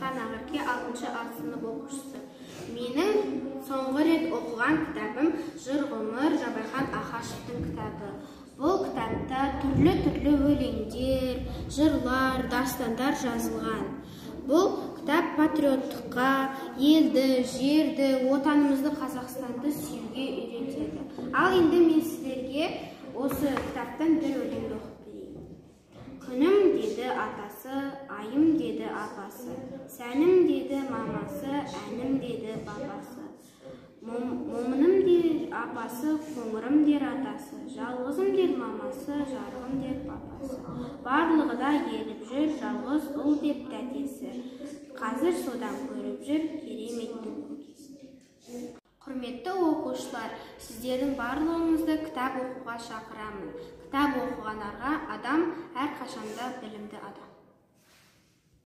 Әбілхан Ақерке 6-шы сынып оқушысы. Менің соңғы рет оқыған кітабым «Жыр ғұмыр» Жабайхан Ахашевтың кітабы. Бұл кітапта түрлі өлеңдер, жырлар, дастандар жазылған. Бұл кітап патриоттыққа, елді, жерді, отанымызды, Қазақстанды сүюге үйретеді. Ал енді мен сіздерге осы кітаптан бір өлеңді оқып берейін. Күнім деді атасы, айым деді апасы, сәнім деді мамасы, әнім деді бабасы. Момыным дер апасы, қоңырым дер атасы, жалғызым дер мамасы, жарығым дер папасы. Барлығы да еліп жүр, жалғыз ұл деп тәтесі. Қазір содан көріп жүр, кереметтің көкесі. Құрметті оқушылар, сіздердің барлығыңызды кітап оқуға шақырамын. Кітап оқығандарға адам әрқашанда білімді адам.